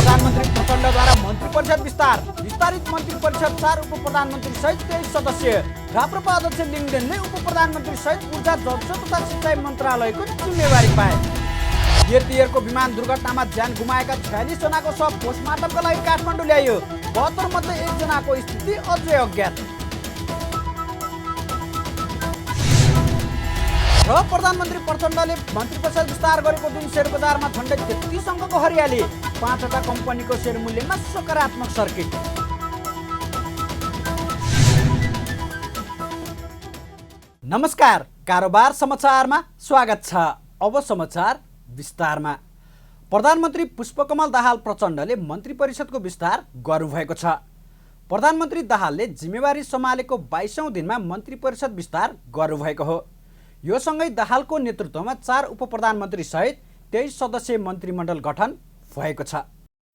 प्रधानमन्त्री प्रचण्डद्वारा मन्त्री परिषद विस्तार। विस्तारित मन्त्री परिषद 4 उप प्रधानमन्त्री सहित 23 सदस्य। राप्रपा अध्यक्ष लिङदेनले उप प्रधानमन्त्री सहित ऊर्जा जलस्रोत तथा सिँचाइ मन्त्रालयको जिम्मेवारी पाए। एयरको विमान दुर्घटनामा ज्यान गुमाएका 46 जनाको शव पोस्टमार्टमका लागि काठमाडौँ ल्याइयो। 72 मध्ये 1 जनाको स्थिति अझै अज्ञात। र प्रधानमन्त्री प्रचण्डले मन्त्री परिषद विस्तार गरेको दिन शेयर बजारमा झन्डै 33 अङ्कको हरियाली। 5वटा कम्पनीको शेयर मूल्यमा सकारात्मक सर्किट। नमस्कार, कारोबार समाचारमा स्वागत छ। अब समाचार विस्तारमा। प्रधानमन्त्री पुष्पकमल दाहाल प्रचण्डले मन्त्री परिषदको विस्तार गर्नुभएको छ। प्रधानमन्त्री दाहालले जिम्मेवारी सम्हालेको 22औं दिनमा मन्त्री परिषद विस्तार गर्नुभएको हो। यो सँगै दाहालको नेतृत्वमा 4 उप प्रधानमन्त्री सहित 23 सदस्यीय मन्त्रीमण्डल गठन भएको छ।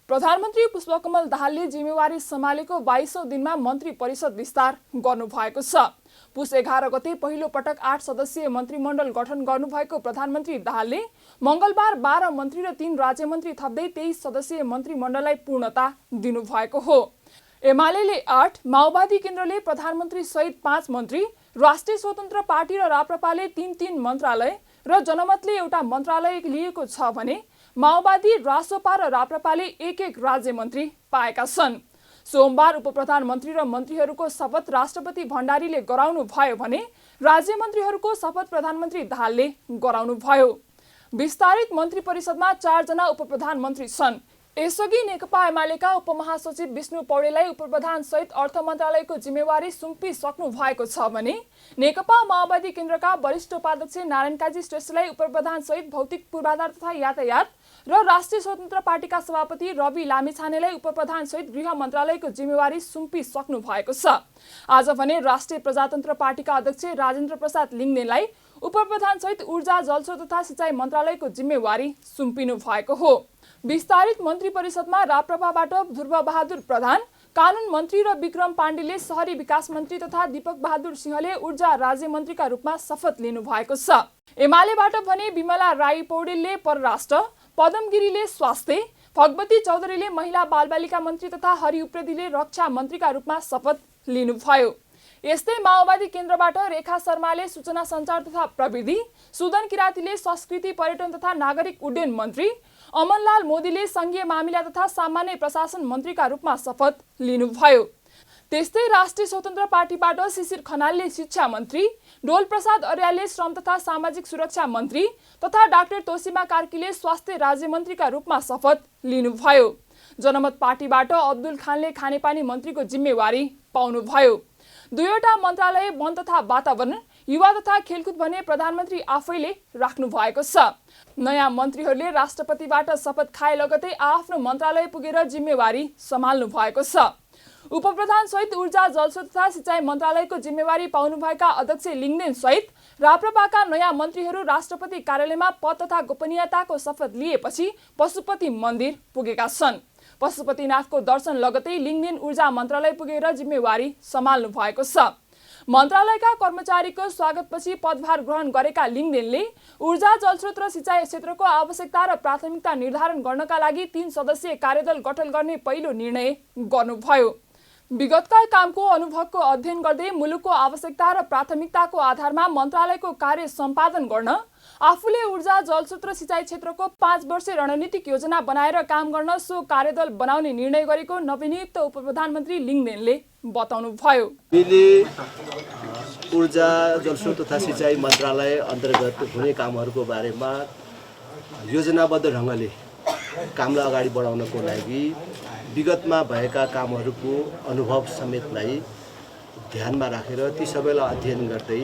प्रधानमन्त्री पुष्पकमल दाहालले जिम्मेवारी सम्हालेको 22औं दिनमा मन्त्री परिषद विस्तार गर्नुभएको छ। पुस 11 गते पहिलो पटक 8 सदस्यीय मन्त्रीमण्डल गठन गर्नुभएको प्रधानमन्त्री दाहालले मंगलबार 12 मन्त्री र 3 राज्यमन्त्री थप्दै 23 सदस्यीय मन्त्रीमण्डललाई पूर्णता दिनुभएको हो। एमाले 8, माओवादी केन्द्रले प्रधानमन्त्री सहित 5 मन्त्री, राष्ट्रिय स्वतन्त्र पार्टी र राप्रपाले 3-3 मन्त्रालय र जनमतले एउटा मन्त्रालय लिएको छ भने माओवादी, रासोपा र राप्रपाले 1-1 राज्यमन्त्री पाएका छन्। सोमबार उप प्रधानमन्त्री र मन्त्रीहरूको शपथ राष्ट्रपति भण्डारीले गराउनु भयो भने राज्यमन्त्रीहरूको शपथ प्रधानमन्त्री दाहालले गराउनु भयो। विस्तारित मन्त्री परिषदमा 4 जना उप प्रधानमन्त्री छन्। यसअघि नेकपा एमालेका उपमहासचिव विष्णु पौडेललाई उपप्रधान सहित अर्थ मन्त्रालयको जिम्मेवारी सुम्पिसक्नु भएको छ भने नेकपा माओवादी केन्द्रका वरिष्ठ उपाध्यक्ष नारायण काजी श्रेष्ठलाई उपप्रधान सहित भौतिक पूर्वाधार तथा यातायात र राष्ट्रिय स्वतन्त्र पार्टीका सभापति रवि लामिछानेलाई उपप्रधान सहित गृह मन्त्रालयको जिम्मेवारी सुम्पिसक्नु भएको छ। आज भने राष्ट्रिय प्रजातन्त्र पार्टीका अध्यक्ष राजेन्द्र प्रसाद लिङदेनलाई उपप्रधान सहित ऊर्जा जलस्रोत तथा सिँचाइ मन्त्रालयको जिम्मेवारी सुम्पिनु भएको हो। विस्तारित मन्त्री परिषदमा राप्रपाबाट ध्रुव बहादुर प्रधान, कानुन मन्त्री र विक्रम पाण्डेले शहरी विकास मन्त्री तथा दीपक बहादुर सिंहले ऊर्जा राज्य मन्त्रीका रूपमा शपथ लिनु भएको छ। एमालेबाट भने विमला राई पौडेलले परराष्ट्र, पदम गिरीले स्वास्थ्य, भगवती चौधरीले महिला बालबालिका मन्त्री तथा हरि उप्रेतीले रक्षा मन्त्रीका रूपमा शपथ लिनुभयो। यस्तै माओवादी केन्द्रबाट रेखा शर्माले सूचना सञ्चार तथा प्रविधि, सुदन किरातीले संस्कृति पर्यटन तथा नागरिक उड्डयन मन्त्री, अमनलाल मोदीले संघीय मामिला तथा सामान्य प्रशासन मन्त्रीका रूपमा शपथ लिनुभयो। त्यस्तै राष्ट्रिय स्वतन्त्र पार्टीबाट शिशिर खनालले शिक्षा मन्त्री, डोल प्रसाद अर्यालले श्रम तथा सामाजिक सुरक्षा मन्त्री तथा डाक्टर तोसीमा कार्कीले स्वास्थ्य राज्य मन्त्रीका रूपमा शपथ लिनुभयो। जनमत पार्टीबाट अब्दुल खानले खानेपानी मन्त्रीको जिम्मेवारी पाउनुभयो। 2वटा मन्त्रालय वन तथा वातावरण, युवा तथा खेलकुद भने प्रधानमन्त्री आफैले राख्नु भएको छ। नयाँ मन्त्रीहरूले राष्ट्रपतिबाट शपथ खाए लगतै आफ्नो मन्त्रालय पुगेर जिम्मेवारी सम्हाल्नु भएको छ। उपप्रधान सहित ऊर्जा जलस्रोत तथा सिँचाइ मन्त्रालयको जिम्मेवारी पाउनुभएका अध्यक्ष लिङदेन सहित राप्रपाका नयाँ मन्त्रीहरू राष्ट्रपति कार्यालयमा पद तथा गोपनीयताको शपथ लिएपछि पशुपति मन्दिर पुगेका छन्। पशुपतिनाथको दर्शन लगतै लिङदेन ऊर्जा मन्त्रालय पुगेर जिम्मेवारी सम्हाल्नु भएको छ। मन्त्रालयका कर्मचारीको स्वागतपछि पदभार ग्रहण गरेका लिङदेनले ऊर्जा जलस्रोत र सिँचाइ क्षेत्रको आवश्यकता र प्राथमिकता निर्धारण गर्नका लागि 3 सदस्यीय कार्यदल गठन गर्ने पहिलो निर्णय गर्नुभयो। विगतका कामको अनुभवको अध्ययन गर्दै मुलुकको आवश्यकता र प्राथमिकताको आधारमा मन्त्रालयको कार्य सम्पादन गर्न आफूले ऊर्जा जलस्रोत र सिँचाइ क्षेत्रको 5 वर्षे रणनीतिक योजना बनाएर काम गर्न सो कार्यदल बनाउने निर्णय गरेको नवनियुक्त उपप्रधानमन्त्री लिङदेनले बताउनुभयो। ऊर्जा जलस्रोत तथा सिँचाइ मन्त्रालय अन्तर्गत हुने कामहरूको बारेमा योजनाबद्ध ढङ्गले कामलाई अगाडि बढाउनको लागि विगतमा भएका कामहरूको अनुभव समेतलाई ध्यानमा राखेर ती सबैलाई अध्ययन गर्दै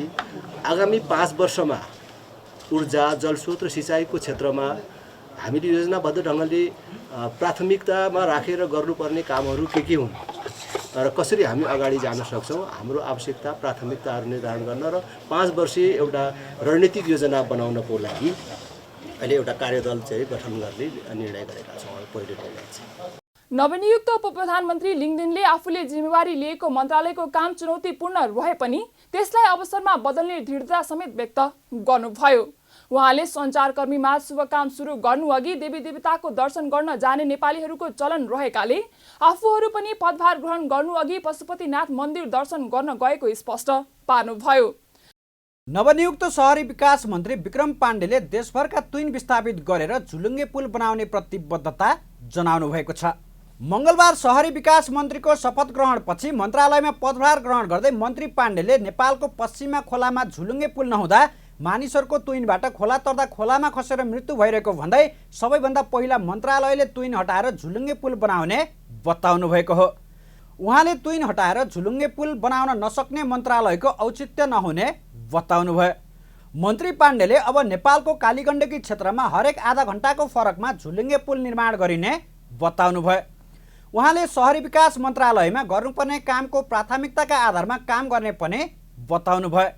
आगामी 5 वर्षमा ऊर्जा जलस्रोत र सिँचाइको क्षेत्रमा हामीले योजनाबद्ध ढङ्गले प्राथमिकतामा राखेर गर्नुपर्ने कामहरू के हुन् र कसरी हामी अगाडि जान सक्छौँ, हाम्रो आवश्यकता प्राथमिकताहरू निर्धारण गर्न र 5 वर्षीय एउटा रणनीतिक योजना बनाउनको लागि अहिले एउटा कार्यदल चाहिँ गठन गर्ने निर्णय गरेका छौँ। पहिलो निर्णय चाहिँ नवनियुक्त उपप्रधानमन्त्री लिङदेनले आफूले जिम्मेवारी लिएको मन्त्रालयको काम चुनौतीपूर्ण रहे पनि त्यसलाई अवसरमा बदल्ने दृढता समेत व्यक्त गर्नुभयो। उहाँले सञ्चारकर्मीमा शुभ काम सुरु गर्नुअघि देवी देवताको दर्शन गर्न जाने नेपालीहरूको चलन रहेकाले आफूहरू पनि पदभार ग्रहण गर्नुअघि पशुपतिनाथ मन्दिर दर्शन गर्न गएको स्पष्ट पार्नुभयो। नवनियुक्त शहरी विकास मन्त्री विक्रम पाण्डेले देशभरका तुइन विस्थापित गरेर झुलुङ्गे पुल बनाउने प्रतिबद्धता जनाउनु भएको छ। मङ्गलबार शहरी विकास मन्त्रीको शपथ ग्रहणपछि मन्त्रालयमा पदभार ग्रहण गर्दै मन्त्री पाण्डेले नेपालको पश्चिममा खोलामा झुलुङ्गे पुल नहुँदा मानिसहरूको तुइनबाट खोला तर्दा खोलामा खसेर मृत्यु भइरहेको भन्दै सबैभन्दा पहिला मन्त्रालयले तुइन हटाएर झुलुङ्गे पुल बनाउने बताउनु भएको हो। उहाँले तुइन हटाएर झुलुङ्गे पुल बनाउन नसक्ने मन्त्रालयको औचित्य नहुने बताउनु भयो। मन्त्री पाण्डेले अब नेपालको कालीगण्डकी क्षेत्रमा हरेक आधा घण्टाको फरकमा झुलुङ्गे पुल निर्माण गरिने बताउनु भयो। उहाँले शहरी विकास मन्त्रालयमा गर्नुपर्ने कामको प्राथमिकताका आधारमा काम गर्ने पनि बताउनु भयो।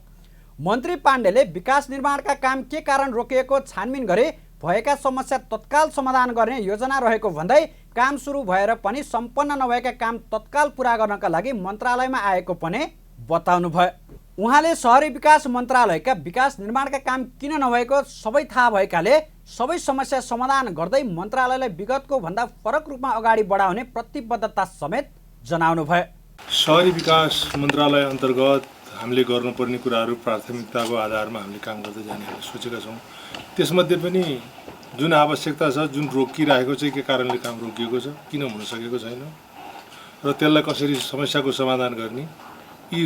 मन्त्री पाण्डेले विकास निर्माणका काम के कारण रोकिएको छानबिन गरी भएका समस्या तत्काल समाधान गर्ने योजना रहेको भन्दै काम सुरु भएर पनि सम्पन्न नभएका काम तत्काल पुरा गर्नका लागि मन्त्रालयमा आएको पनि बताउनु भयो। उहाँले शहरी विकास मन्त्रालयका विकास निर्माणका काम किन नभएको सबै थाहा भएकाले सबै समस्या समाधान गर्दै मन्त्रालयलाई विगतको भन्दा फरक रूपमा अगाडि बढाउने प्रतिबद्धता समेत जनाउनु भयो। शहरी विकास मन्त्रालय अन्तर्गत हामीले गर्नुपर्ने कुराहरू प्राथमिकताको आधारमा हामीले काम गर्दै जाने हामीले सोचेका छौँ। त्यसमध्ये पनि जुन आवश्यकता छ, जुन रोकिरहेको छ, के कारणले काम रोकिएको छ, किन हुन सकेको छैन र त्यसलाई कसरी समस्याको समाधान गर्ने, यी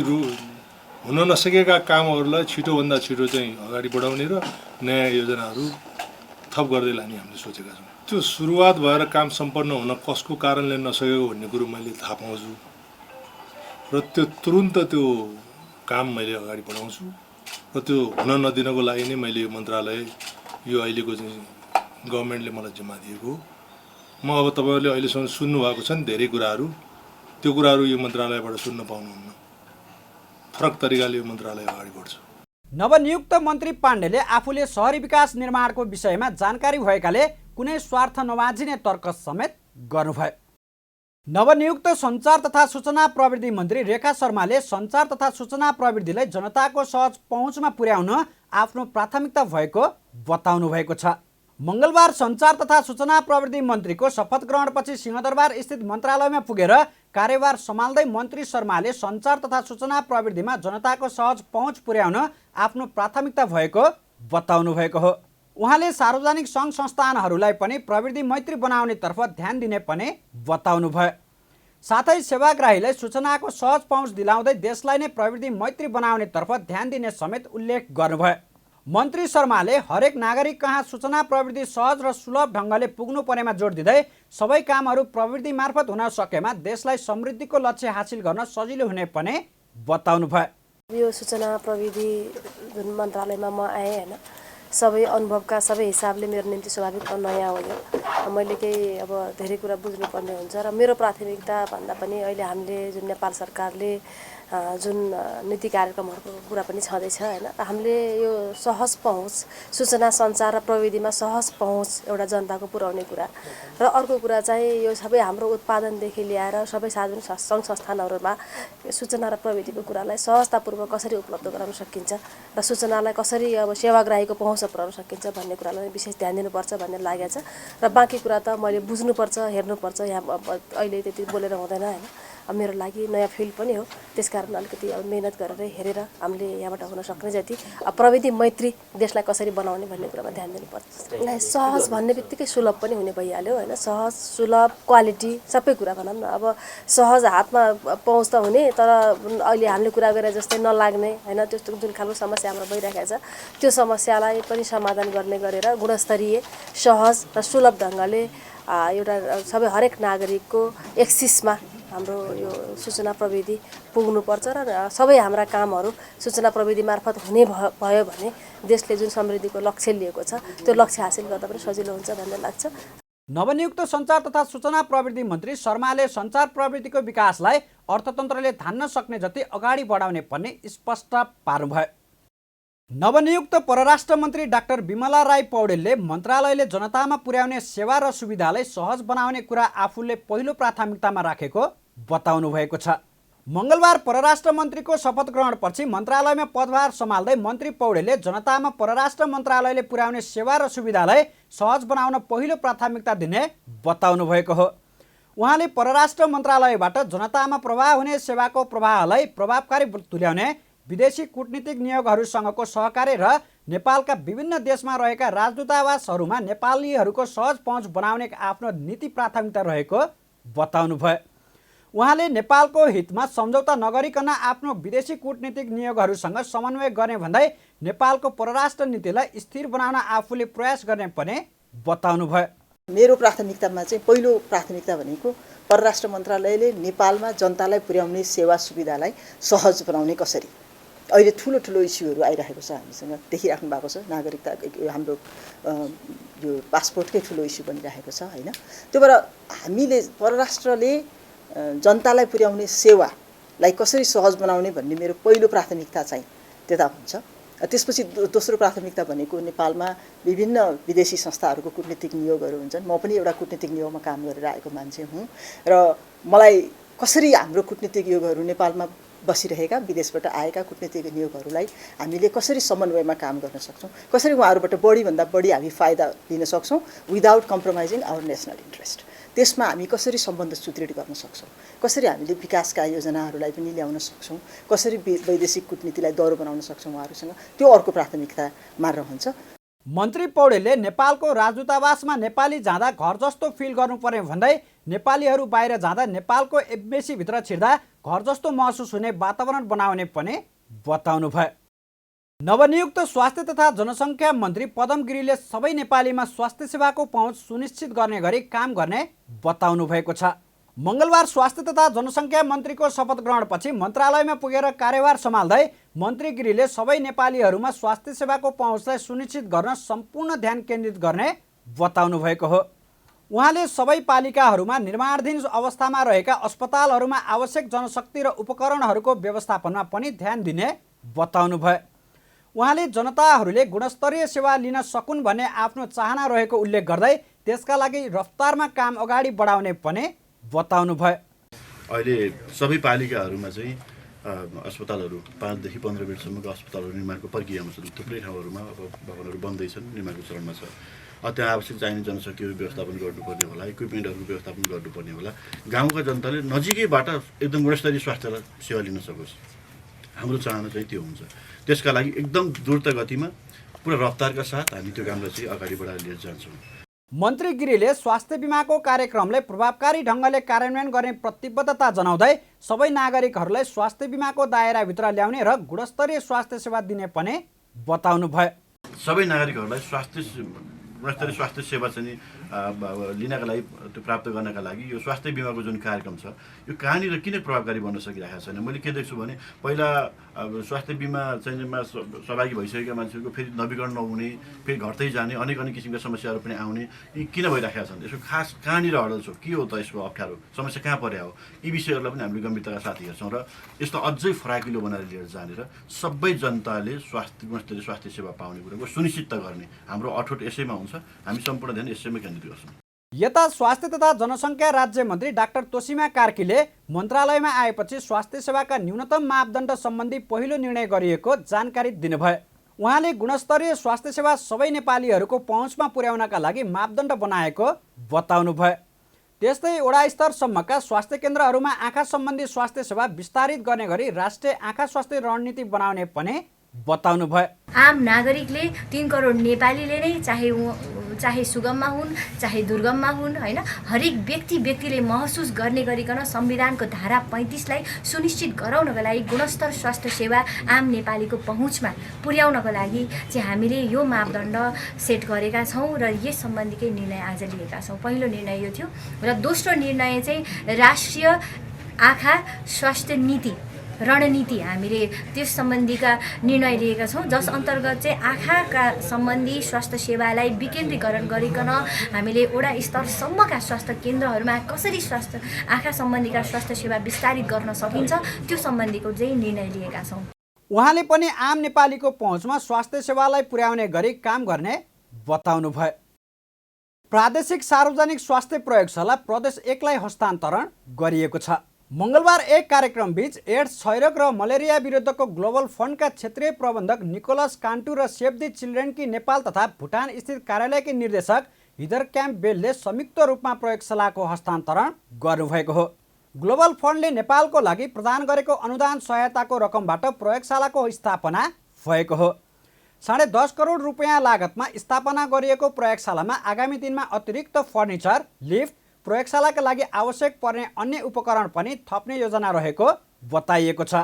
हुन नसकेका कामहरूलाई छिटोभन्दा छिटो चाहिँ अगाडि बढाउने र नयाँ योजनाहरू थप गर्दै लाने हामीले सोचेका छौँ। त्यो सुरुवात भएर काम सम्पन्न हुन कसको कारणले नसकेको भन्ने कुरो मैले थाहा पाउँछु र त्यो तुरुन्त त्यो काम मैले अगाडि बढाउँछु र त्यो हुन नदिनको लागि नै मैले यो मन्त्रालय, यो अहिलेको चाहिँ गभर्मेन्टले मलाई जिम्मा दिएको हो। म अब तपाईँहरूले अहिलेसम्म सुन्नुभएको छ नि धेरै कुराहरू, त्यो कुराहरू यो मन्त्रालयबाट सुन्न पाउनुहुन्न। फरक तरिकाले यो मन्त्रालय अगाडि बढ्छ। नवनियुक्त मन्त्री पाण्डेले आफूले शहरी विकास निर्माणको विषयमा जानकारी भएकाले कुनै स्वार्थ नबाझिने तर्क समेत गर्नुभयो। नवनियुक्त सञ्चार तथा सूचना प्रविधि मन्त्री रेखा शर्माले सञ्चार तथा सूचना प्रविधिलाई जनताको सहज पहुँचमा पुर्याउन आफ्नो प्राथमिकता भएको बताउनु भएको छ। मङ्गलबार सञ्चार तथा सूचना प्रविधि मन्त्रीको शपथ ग्रहणपछि सिंहदरबार स्थित मन्त्रालयमा पुगेर कार्यभार सम्हाल्दै मन्त्री शर्माले सञ्चार तथा सूचना प्रविधिमा जनताको सहज पहुँच पुर्याउन आफ्नो प्राथमिकता भएको बताउनु भएको हो। उहाँले सार्वजनिक सङ्घ संस्थानहरूलाई पनि प्रविधि मैत्री बनाउनेतर्फ ध्यान दिने पनि बताउनु भयो। साथै सेवाग्राहीलाई सूचनाको सहज पहुँच दिलाउँदै देशलाई नै प्रविधि मैत्री बनाउनेतर्फ ध्यान दिने समेत उल्लेख गर्नुभयो। मन्त्री शर्माले हरेक नागरिक कहाँ सूचना प्रविधि सहज र सुलभ ढङ्गले पुग्नु पर्नेमा जोड दिँदै सबै कामहरू प्रविधि मार्फत हुन सकेमा देशलाई समृद्धिको लक्ष्य हासिल गर्न सजिलो हुने पनि बताउनु भयो। यो सूचना प्रविधि जुन मन्त्रालयमा म आएँ होइन, सबै अनुभवका सबै हिसाबले मेरो निम्ति स्वाभाविक नयाँ हो यो। मैले केही अब धेरै कुरा बुझ्नुपर्ने हुन्छ र मेरो प्राथमिकता भन्दा पनि अहिले हामीले जुन नेपाल सरकारले जुन नीति कार्यक्रमहरूको कुरा पनि छँदैछ होइन, हामीले यो सहज पहुँच सूचना सञ्चार र प्रविधिमा सहज पहुँच एउटा जनताको पुर्याउने कुरा र अर्को कुरा चाहिँ यो सबै हाम्रो उत्पादनदेखि ल्याएर सबै सार्वजनिक सङ्घ संस्थानहरूमा सूचना र प्रविधिको कुरालाई सहजतापूर्वक कसरी उपलब्ध गराउन सकिन्छ र सूचनालाई कसरी अब सेवाग्राहीको पहुँच पुर्याउन सकिन्छ भन्ने कुरालाई विशेष ध्यान दिनुपर्छ भन्ने लागेको छ र बाँकी कुरा त मैले बुझ्नुपर्छ, हेर्नुपर्छ। यहाँ अहिले त्यति बोलेर हुँदैन होइन, अब मेरो लागि नयाँ फिल्ड पनि हो, त्यसकारण अलिकति अब मेहनत गरेर हेरेर हामीले यहाँबाट हुन सक्ने जति प्रविधि मैत्री देशलाई कसरी बनाउने भन्ने कुरामा ध्यान दिनुपर्छ। सहज भन्ने बित्तिकै सुलभ पनि हुने भइहाल्यो होइन, सहज सुलभ क्वालिटी सबै कुरा भनौँ न। अब सहज हातमा पहुँच त हुने, तर अहिले हामीले कुरा गरेर जस्तै नलाग्ने होइन, त्यस्तो जुन खालको समस्या हाम्रो भइरहेको छ त्यो समस्यालाई पनि समाधान गर्ने गरेर गुणस्तरीय सहज र सुलभ ढङ्गले एउटा सबै हरेक नागरिकको एक्सिसमा हाम्रो यो सूचना प्रविधि पुग्नुपर्छ र सबै हाम्रा कामहरू सूचना प्रविधि मार्फत हुने भयो भने देशले जुन समृद्धिको लक्ष्य लिएको छ त्यो लक्ष्य हासिल गर्दा पनि सजिलो हुन्छ भन्ने लाग्छ। नवनियुक्त सञ्चार तथा सूचना प्रविधि मन्त्री शर्माले सञ्चार प्रविधिको विकासलाई अर्थतन्त्रले धान्न सक्ने जति अगाडि बढाउने पनि स्पष्ट पार्नुभयो। नवनियुक्त परराष्ट्र मन्त्री डाक्टर विमला राई पौडेलले मन्त्रालयले जनतामा पुर्याउने सेवा र सुविधालाई सहज बनाउने कुरा आफूले पहिलो प्राथमिकतामा राखेको बताउनु भएको छ। मङ्गलबार परराष्ट्र मन्त्रीको शपथ ग्रहणपछि मन्त्रालयमा पदभार सम्हाल्दै मन्त्री पौडेलले जनतामा परराष्ट्र मन्त्रालयले पुर्याउने सेवा र सुविधालाई सहज बनाउन पहिलो प्राथमिकता दिने बताउनु भएको हो। उहाँले परराष्ट्र मन्त्रालयबाट जनतामा प्रवाह हुने सेवाको प्रवाहलाई प्रभावकारी तुल्याउने, विदेशी कूटनीतिक नियोगहरूसँगको सहकार्य र नेपालका विभिन्न देशमा रहेका राजदूतावासहरूमा नेपालीहरूको सहज पहुँच बनाउने आफ्नो नीति प्राथमिकता रहेको बताउनुभयो। उहाँले नेपालको हितमा सम्झौता नगरिकन आफ्नो विदेशी कूटनीतिक नियोगहरूसँग समन्वय गर्ने भन्दै नेपालको परराष्ट्र नीतिलाई स्थिर बनाउन आफूले प्रयास गर्ने पनि बताउनुभयो। मेरो प्राथमिकतामा चाहिँ पहिलो प्राथमिकता भनेको परराष्ट्र मन्त्रालयले नेपालमा जनतालाई पुर्याउने सेवा सुविधालाई सहज बनाउने कसरी। अहिले ठुलो ठुलो इस्युहरू आइरहेको छ, हामीसँग देखिराख्नु भएको छ। नागरिकता हाम्रो यो पासपोर्टकै ठुलो इस्यु बनिरहेको छ होइन। त्यो भएर हामीले परराष्ट्रले जनतालाई पुर्याउने सेवालाई कसरी सहज बनाउने भन्ने मेरो पहिलो प्राथमिकता चाहिँ त्यता हुन्छ। त्यसपछि दोस्रो प्राथमिकता भनेको नेपालमा विभिन्न विदेशी संस्थाहरूको कूटनीतिक नियोगहरू हुन्छन्। म पनि एउटा कूटनीतिक नियोगमा काम गरेर आएको मान्छे हुँ र मलाई कसरी हाम्रो कूटनीतिक नियोगहरू नेपालमा बसिरहेका विदेशबाट आएका कूटनीतिक नियोगहरूलाई हामीले कसरी समन्वयमा काम गर्न सक्छौँ, कसरी उहाँहरूबाट बढीभन्दा बढी हामी फाइदा लिन सक्छौँ without compromising our national interest. त्यसमा हामी कसरी सम्बन्ध सुदृढ गर्न सक्छौँ, कसरी हामीले विकासका योजनाहरूलाई पनि ल्याउन सक्छौँ, कसरी वैदेशिक कूटनीतिलाई दह्रो बनाउन सक्छौँ उहाँहरूसँग, त्यो अर्को प्राथमिकतामा रहन्छ। मन्त्री पौडेलले नेपालको राजदूतावासमा नेपाली जाँदा घर जस्तो फिल गर्नुपर्ने भन्दै नेपालीहरू बाहिर जाँदा नेपालको एम्बेसीभित्र छिर्दा घर जस्तो महसुस हुने वातावरण बनाउने पनि बताउनुभयो। नवनियुक्त स्वास्थ्य तथा जनसङ्ख्या मन्त्री पदम गिरीले सबै नेपालीमा स्वास्थ्य सेवाको पहुँच सुनिश्चित गर्ने गरी काम गर्ने बताउनु भएको छ। मङ्गलबार स्वास्थ्य तथा जनसङ्ख्या मन्त्रीको शपथ ग्रहणपछि मन्त्रालयमा पुगेर कार्यभार सम्हाल्दै मन्त्री गिरीले सबै नेपालीहरूमा स्वास्थ्य सेवाको पहुँचलाई सुनिश्चित गर्न सम्पूर्ण ध्यान केन्द्रित गर्ने बताउनु भएको हो। उहाँले सबै पालिकाहरूमा निर्माणाधीन अवस्थामा रहेका अस्पतालहरूमा आवश्यक जनशक्ति र उपकरणहरूको व्यवस्थापनमा पनि ध्यान दिने बताउनु भयो। उहाँले जनताहरूले गुणस्तरीय सेवा लिन सकुन् भन्ने आफ्नो चाहना रहेको उल्लेख गर्दै त्यसका लागि रफ्तारमा काम अगाडि बढाउने पनि बताउनु भयो। अहिले सबै पालिकाहरूमा चाहिँ अस्पतालहरू 5 देखि 15 बेडसम्मको अस्पतालहरू निर्माणको प्रक्रियामा छन्। थुप्रै ठाउँहरूमा अब भवनहरू बन्दैछन्, निर्माणको चरणमा छ। त्यहाँ आवश्यक चाहिने जनशक्तिहरू व्यवस्थापन गर्नुपर्ने होला, इक्विपमेन्टहरूको व्यवस्थापन गर्नुपर्ने होला। गाउँका जनताले नजिकैबाट एकदम गुणस्तरीय स्वास्थ्य सेवा लिन सकोस्, हाम्रो चाहना चाहिँ त्यो हुन्छ। त्यसका लागि एकदम द्रुत गतिमा पुरा रफ्तारका साथ हामी त्यो कामलाई चाहिँ अगाडि बढाएर लिएर जान्छौँ। मन्त्री गिरीले स्वास्थ्य बिमाको कार्यक्रमलाई प्रभावकारी ढङ्गले कार्यान्वयन गर्ने प्रतिबद्धता जनाउँदै सबै नागरिकहरूलाई स्वास्थ्य बिमाको दायराभित्र ल्याउने र गुणस्तरीय स्वास्थ्य सेवा दिने पनि बताउनु भयो। सबै नागरिकहरूलाई गुणस्तरीय स्वास्थ्य सेवा चाहिँ लिनका लागि, त्यो प्राप्त गर्नका लागि यो स्वास्थ्य बिमाको जुन कार्यक्रम छ यो कहाँनिर किन प्रभावकारी बन्न सकिरहेको छैन। मैले के देख्छु भने पहिला स्वास्थ्य बिमा चाहिँ सहभागी भइसकेका मान्छेहरूको फेरि नवीकरण नहुने, फेरि घट्दै जाने, अनेक किसिमका समस्याहरू पनि आउने, यी किन भइरहेका छन्, यसको खास कहाँनिर हडल छ, के हो त यसको अप्ठ्यारो, समस्या कहाँ पर्या हो, यी विषयहरूलाई पनि हामीले गम्भीरताका साथ हेर्छौँ र यस्तो अझै फराकिलो बनाएर लिएर जाने र सबै जनताले गुणस्तरीय स्वास्थ्य सेवा पाउने कुराको सुनिश्चित गर्ने हाम्रो अठोट यसैमा हुन्छ। हामी सम्पूर्ण ध्यान यसैमा केन्द्रित गर्छौँ। यता स्वास्थ्य तथा जनसङ्ख्या राज्य मन्त्री डाक्टर तोसीमा कार्कीले मन्त्रालयमा आएपछि स्वास्थ्य सेवाका न्यूनतम मापदण्ड सम्बन्धी पहिलो निर्णय गरिएको जानकारी दिनुभयो। उहाँले गुणस्तरीय स्वास्थ्य सेवा सबै नेपालीहरूको पहुँचमा पुर्याउनका लागि मापदण्ड बनाएको बताउनुभयो। त्यस्तै वडा स्तरसम्मका स्वास्थ्य केन्द्रहरूमा आँखा सम्बन्धी स्वास्थ्य सेवा विस्तारित गर्ने गरी राष्ट्रिय आँखा स्वास्थ्य रणनीति बनाउने पनि बताउनु भयो। आम नागरिकले 3 करोड नेपालीले नै चाहे सुगममा हुन् चाहे दुर्गममा हुन् होइन, हरेक व्यक्तिले महसुस गर्ने गरिकन संविधानको धारा 35 लाई सुनिश्चित गराउनको लागि गुणस्तर स्वास्थ्य सेवा आम नेपालीको पहुँचमा पुर्याउनको लागि चाहिँ हामीले यो मापदण्ड सेट गरेका छौँ र यस सम्बन्धीकै निर्णय आज लिएका छौँ। पहिलो निर्णय यो थियो र दोस्रो निर्णय चाहिँ राष्ट्रिय आँखा स्वास्थ्य नीति रणनीति हामीले त्यस सम्बन्धीका निर्णय लिएका छौँ, जस अन्तर्गत चाहिँ आँखाका सम्बन्धी स्वास्थ्य सेवालाई विकेन्द्रीकरण गरिकन हामीले वडा स्तरसम्मका स्वास्थ्य केन्द्रहरूमा कसरी आँखा सम्बन्धीका स्वास्थ्य सेवा विस्तारित गर्न सकिन्छ त्यो सम्बन्धीको चाहिँ निर्णय लिएका छौँ। उहाँले पनि आम नेपालीको पहुँचमा स्वास्थ्य सेवालाई पुर्याउने गरी काम गर्ने बताउनु भयो। प्रादेशिक सार्वजनिक स्वास्थ्य प्रयोगशाला प्रदेश 1 लाई हस्तान्तरण गरिएको छ। मङ्गलबार एक कार्यक्रम बीच एड्स, क्षयरोग र मलेरिया विरुद्धको ग्लोबल फन्डका क्षेत्रीय प्रबन्धक निकोलस कान्टु र सेभ द चिल्ड्रेनकी नेपाल तथा भुटान स्थित कार्यालयकी निर्देशक हिदर क्याम्पबेलले संयुक्त रूपमा प्रयोगशालाको हस्तान्तरण गर्नुभएको हो। ग्लोबल फन्डले नेपालको लागि प्रदान गरेको अनुदान सहायताको रकमबाट प्रयोगशालाको स्थापना भएको हो। 10.5 करोड रुपियाँ लागतमा स्थापना गरिएको प्रयोगशालामा आगामी दिनमा अतिरिक्त फर्निचर, लिफ्ट, प्रयोगशालाका लागि आवश्यक पर्ने अन्य उपकरण पनि थप्ने योजना रहेको बताइएको छ।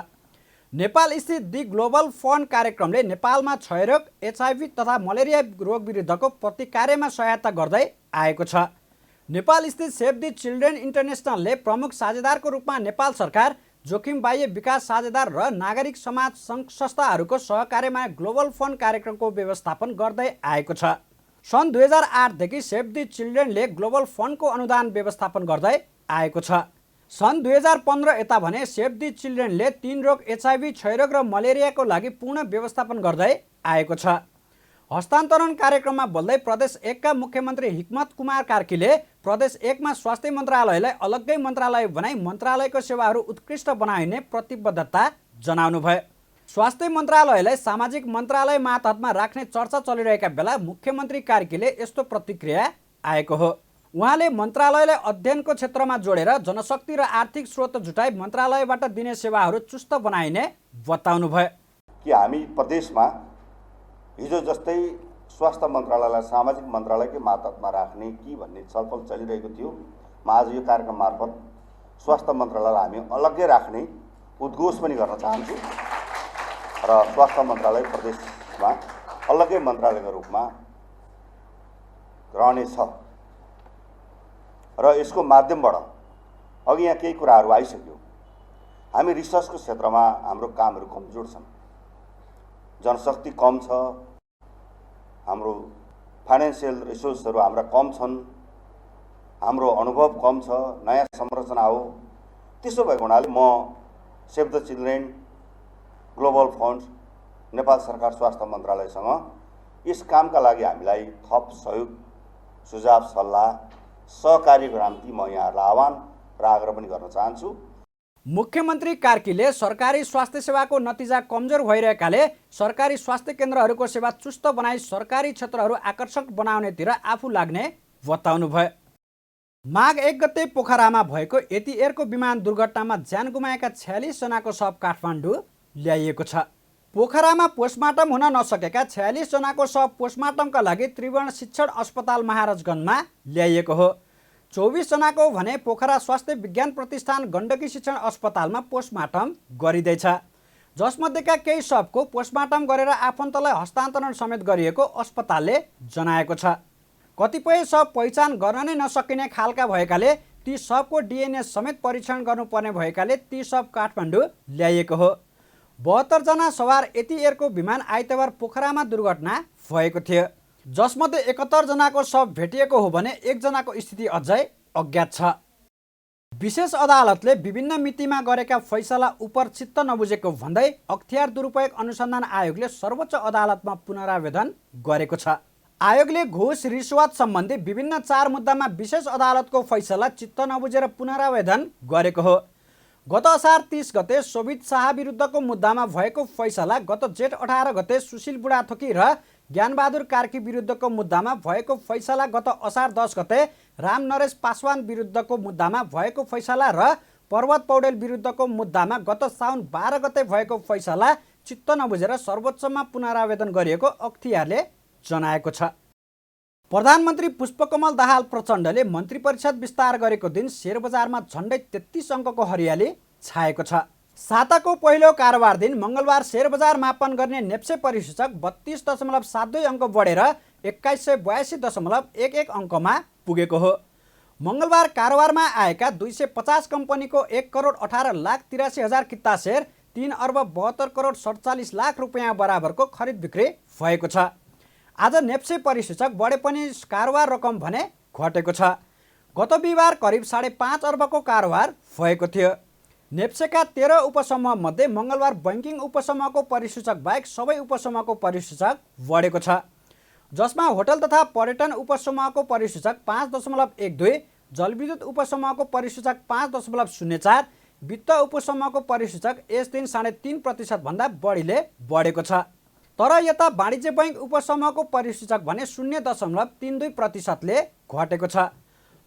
नेपाल स्थित दि ग्लोबल फन्ड कार्यक्रमले नेपालमा क्षयरोग, HIV तथा मलेरिया रोग विरुद्धको प्रतिकार्यमा सहायता गर्दै आएको छ। नेपाल स्थित सेभ द चिल्ड्रेन इन्टरनेसनलले प्रमुख साझेदारको रूपमा नेपाल सरकार, जोखिम बाह्य विकास साझेदार र नागरिक समाज सङ्घ संस्थाहरूको सहकार्यमा ग्लोबल फन्ड कार्यक्रमको व्यवस्थापन गर्दै आएको छ। सन् 2008 देखि सेभ द चिल्ड्रेनले ग्लोबल फन्डको अनुदान व्यवस्थापन गर्दै आएको छ। सन् 2015 यता भने सेभ द चिल्ड्रेनले 3 रोग HIV, क्षयरोग र मलेरियाको लागि पूर्ण व्यवस्थापन गर्दै आएको छ। हस्तान्तरण कार्यक्रममा बोल्दै प्रदेश 1 का मुख्यमन्त्री हिक्मत कुमार कार्कीले प्रदेश 1 मा स्वास्थ्य मन्त्रालयलाई अलग्गै मन्त्रालय बनाई मन्त्रालयको सेवाहरू उत्कृष्ट बनाइने प्रतिबद्धता जनाउनुभयो। स्वास्थ्य मन्त्रालयलाई सामाजिक मन्त्रालय मातहतमा राख्ने चर्चा चलिरहेका बेला मुख्यमन्त्री कार्कीले यस्तो प्रतिक्रिया आएको हो। उहाँले मन्त्रालयलाई अध्ययनको क्षेत्रमा जोडेर जनशक्ति र आर्थिक स्रोत जुटाई मन्त्रालयबाट दिने सेवाहरू चुस्त बनाइने बताउनुभयो। कि हामी प्रदेशमा हिजो जस्तै स्वास्थ्य मन्त्रालयलाई सामाजिक मन्त्रालयकै मातहतमा राख्ने कि भन्ने छलफल चलिरहेको थियो। म आज यो कार्यक्रम मार्फत स्वास्थ्य मन्त्रालयलाई हामी अलग्गै राख्ने उद्घोष पनि गर्न चाहन्छु र स्वास्थ्य मन्त्रालय प्रदेशमा अलग्गै मन्त्रालयको रूपमा रहनेछ र यसको माध्यमबाट अघि यहाँ केही कुराहरू आइसक्यो। हामी रिसर्चको क्षेत्रमा हाम्रो कामहरू कमजोर छन्, जनशक्ति कम छ, हाम्रो फाइनेन्सियल रिसोर्सहरू हाम्रा कम छन्, हाम्रो अनुभव कम छ, नयाँ संरचना हो। त्यसो भएको हुनाले म save the children, global fund, Nepal सरकार स्वास्थ्य मन्त्रालयसँग यस कामका लागि हामीलाई थप सहयोग, सुझाव, सल्लाह, सहकार्यको निम्ति म यहाँहरूलाई आह्वान र आग्रह पनि गर्न चाहन्छु। मुख्यमन्त्री कार्कीले सरकारी स्वास्थ्य सेवाको नतिजा कमजोर भइरहेकाले सरकारी स्वास्थ्य केन्द्रहरूको सेवा चुस्त बनाई सरकारी क्षेत्रहरू आकर्षक बनाउनेतिर आफू लाग्ने बताउनुभयो। माघ 1 गते पोखरामा भएको यति एयरको विमान दुर्घटनामा ज्यान गुमाएका 46 जनाको शव काठमाडौँ ल्याइएको छ। पोखरामा पोस्टमार्टम हुन नसकेका 46 जनाको शव पोस्टमार्टमका लागि त्रिभुवन शिक्षण अस्पताल महाराजगञ्जमा ल्याइएको हो। 24 जनाको भने पोखरा स्वास्थ्य विज्ञान प्रतिष्ठान गण्डकी शिक्षण अस्पतालमा पोस्टमार्टम गरिँदैछ, जसमध्येका केही शवको पोस्टमार्टम गरेर आफन्तलाई हस्तान्तरण समेत गरिएको अस्पतालले जनाएको छ। कतिपय शव पहिचान गर्न नै नसकिने खालका भएकाले ती शवको DNA समेत परीक्षण गर्नुपर्ने भएकाले ती शव काठमाडौँ ल्याइएको हो। 72 जना सवार यति एयरको विमान आइतबार पोखरामा दुर्घटना भएको थियो, जसमध्ये 71 जनाको शव भेटिएको हो भने 1 जनाको स्थिति अझै अज्ञात छ। विशेष अदालतले विभिन्न मितिमा गरेका फैसला उपर चित्त नबुझेको भन्दै अख्तियार दुरुपयोग अनुसन्धान आयोगले सर्वोच्च अदालतमा पुनरावेदन गरेको छ। आयोगले घुस रिश्वत सम्बन्धी विभिन्न 4 मुद्दामा विशेष अदालतको फैसला चित्त नबुझेर पुनरावेदन गरेको हो। गत असार 30 गते शोभित शाह विरुद्धको मुद्दामा भएको फैसला, गत जेठ 18 गते सुशील बुढाथोकी र ज्ञानबहादुर कार्की विरुद्धको मुद्दामा भएको फैसला, गत असार 10 गते राम नरेश पासवान विरुद्धको मुद्दामा भएको फैसला र पर्वत पौडेल विरुद्धको मुद्दामा गत साउन 12 गते भएको फैसला चित्त नबुझेर सर्वोच्चमा पुनरावेदन गरिएको अख्तियारले जनाएको छ। प्रधानमन्त्री पुष्पकमल दाहाल प्रचण्डले मन्त्री परिषद विस्तार गरेको दिन शेयर बजारमा झन्डै 33 अङ्कको हरियाली छाएको छ। साताको पहिलो कारोबार दिन मङ्गलबार शेयर बजार मापन गर्ने नेप्से परिसूचक 32.72 अङ्क बढेर 2182.11 अङ्कमा पुगेको हो। मङ्गलबार कारोबारमा आएका 250 कम्पनीको 1,18,83,000 किता शेयर 3,72,47,00,000 रुपियाँ बराबरको खरिद बिक्री भएको छ। आज नेप्से परिसूचक बढे पनि कारोबार रकम भने घटेको छ। गत बिहिबार करिब 5.5 अर्बको कारोबार भएको थियो। नेप्सेका 13 उपसमूह मध्ये मङ्गलबार बैङ्किङ उपसमूहको परिसूचक बाहेक सबै उपसमूहको परिसूचक बढेको छ, जसमा होटल तथा पर्यटन उपसमूहको परिसूचक 5.12, जलविद्युत उपसमूहको परिसूचक 5.04, वित्त उपसमूहको परिसूचक यस दिन 3.5% भन्दा बढीले बढेको छ। तर यता वाणिज्य बैङ्क उपसमूहको परिसूचक भने 0.32%ले घटेको छ।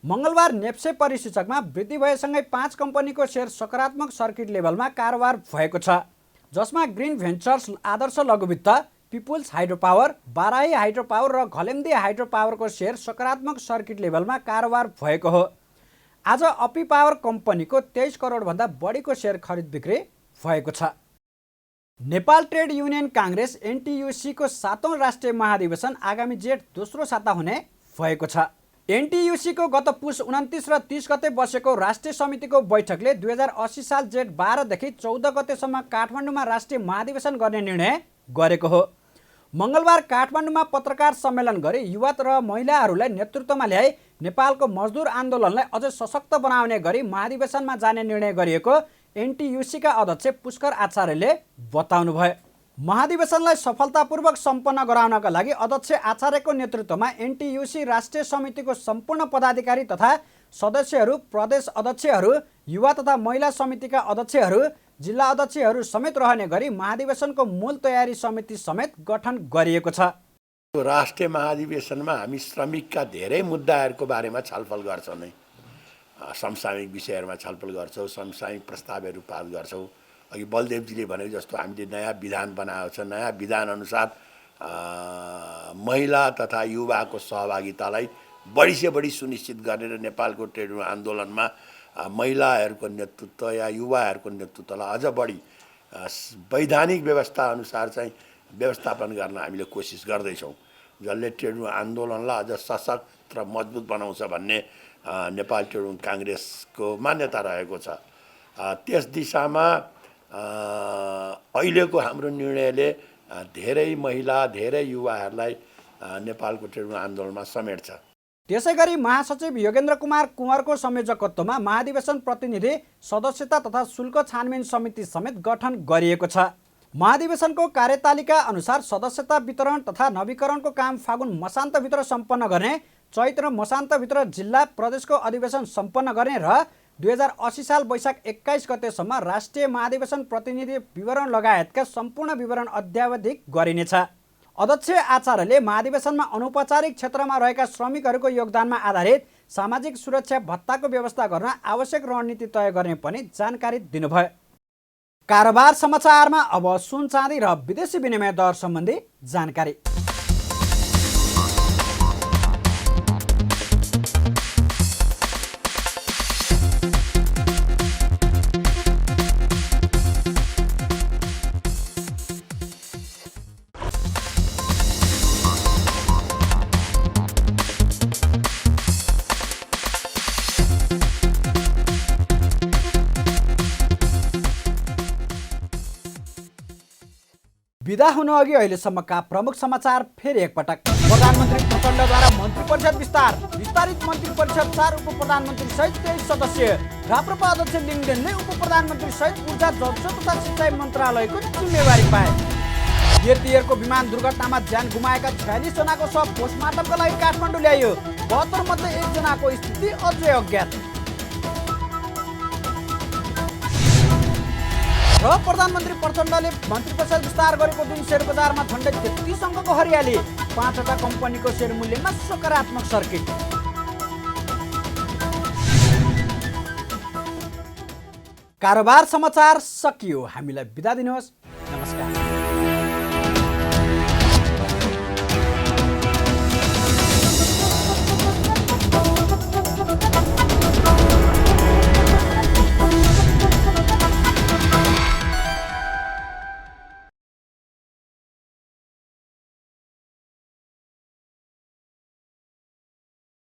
मङ्गलबार नेप्से परिसूचकमा वृद्धि भएसँगै 5 कम्पनीको सेयर सकारात्मक सर्किट लेभलमा कारोबार भएको छ, जसमा green ventures, Adarsh Laghubitta, peoples hydro power, Barahi hydro power र घलेम्दी हाइड्रो पावरको सेयर सकारात्मक सर्किट लेभलमा कारोबार भएको हो। आज अपी पावर कम्पनीको 23 करोडभन्दा बढीको सेयर खरिद बिक्री भएको छ। नेपाल ट्रेड युनियन काङ्ग्रेस एनटियुसीको 7औं राष्ट्रिय महाधिवेशन आगामी जेठ दोस्रो साता हुने भएको छ। एनटियुसीको गत पुस 29 र 30 गते बसेको राष्ट्रिय समितिको बैठकले 2080 साल जेठ 12 देखि 14 गतेसम्म काठमाडौँमा राष्ट्रिय महाधिवेशन गर्ने निर्णय गरेको हो। मङ्गलबार काठमाडौँमा पत्रकार सम्मेलन गरी युवा र महिलाहरूलाई नेतृत्वमा ल्याई नेपालको मजदुर आन्दोलनलाई अझ सशक्त बनाउने गरी महाधिवेशनमा जाने निर्णय गरिएको एनटियुसीका अध्यक्ष पुष्कर आचार्यले बताउनुभयो। महाधिवेशनलाई सफलतापूर्वक सम्पन्न गराउनका लागि अध्यक्ष आचार्यको नेतृत्वमा एनटियुसी राष्ट्रिय समितिको सम्पूर्ण पदाधिकारी तथा सदस्यहरू, प्रदेश अध्यक्षहरू, युवा तथा महिला समितिका अध्यक्षहरू, जिल्ला अध्यक्षहरू समेत रहने गरी महाधिवेशनको मूल तयारी समिति समेत गठन गरिएको छ। राष्ट्रिय महाधिवेशनमा हामी श्रमिकका धेरै मुद्दाहरूको बारेमा छलफल गर्छौँ नै। समसामयिक विषयहरूमा छलफल गर्छौँ, समसामयिक प्रस्तावहरू पास गर्छौँ। अघि बलदेवजीले भनेको जस्तो हामीले नयाँ विधान बनाएको छ। नयाँ विधान अनुसार महिला तथा युवाको सहभागितालाई बढी से बढी सुनिश्चित गरेर नेपालको ट्रेड युनियन आन्दोलनमा महिलाहरूको नेतृत्व या युवाहरूको नेतृत्वलाई अझ बढी वैधानिक व्यवस्था अनुसार चाहिँ व्यवस्थापन गर्न हामीले कोसिस गर्दैछौँ, जसले ट्रेड युनियन आन्दोलनलाई अझ सशक्त र मजबुत बनाउँछ भन्ने नेपाल ट्रेड युनियन काङ्ग्रेसको मान्यता रहेको छ। त्यस दिशामा अहिलेको हाम्रो निर्णयले धेरै महिला, धेरै युवाहरूलाई नेपालको ट्रेड युनियन आन्दोलनमा समेट्छ। त्यसै गरी महासचिव योगेन्द्र कुमार कुँवरको संयोजकत्वमा महाधिवेशन प्रतिनिधि सदस्यता तथा शुल्क छानबिन समिति समेत गठन गरिएको छ। महाधिवेशनको कार्यतालिका अनुसार सदस्यता वितरण तथा नवीकरणको काम फागुन मसान्तभित्र सम्पन्न गर्ने, चैत र मसान्तभित्र जिल्ला प्रदेशको अधिवेशन सम्पन्न गर्ने र 2080 साल वैशाख 21 गतेसम्म राष्ट्रिय महाधिवेशन प्रतिनिधि विवरण लगायतका सम्पूर्ण विवरण अद्यावधिक गरिनेछ। अध्यक्ष आचार्यले महाधिवेशनमा अनौपचारिक क्षेत्रमा रहेका श्रमिकहरूको योगदानमा आधारित सामाजिक सुरक्षा भत्ताको व्यवस्था गर्न आवश्यक रणनीति तय गर्ने पनि जानकारी दिनुभयो। कारोबार समाचारमा अब सुन चाँदी र विदेशी विनिमय दर सम्बन्धी जानकारी। विदा हुनु अघि अहिलेसम्मका प्रमुख समाचार फेरि एकपटक। प्रधानमन्त्री प्रचण्डद्वारा मन्त्री परिषद विस्तार, विस्तारित मन्त्री परिषद 4 उप प्रधानमन्त्री सहित 23 सदस्य। राप्रपा अध्यक्ष लिङदेनले उप प्रधानमन्त्री सहित ऊर्जा, जलस्रोत तथा सिँचाइ मन्त्रालयको जिम्मेवारी पाए। एयरको विमान दुर्घटनामा ज्यान गुमाएका 46 जनाको शव पोस्टमार्टमका लागि काठमाडौँ ल्याइयो। 72 मध्ये 1 जनाको स्थिति अझै अज्ञात। र प्रधानमन्त्री प्रचण्डले मन्त्री परिषद विस्तार गरेको दिन सेयर बजारमा झन्डै 33 अङ्कको हरियाली, 5वटा कम्पनीको सेयर मूल्यमा सकारात्मक सर्किट। कारोबार समाचार सकियो। हामीलाई बिदा दिनुहोस्।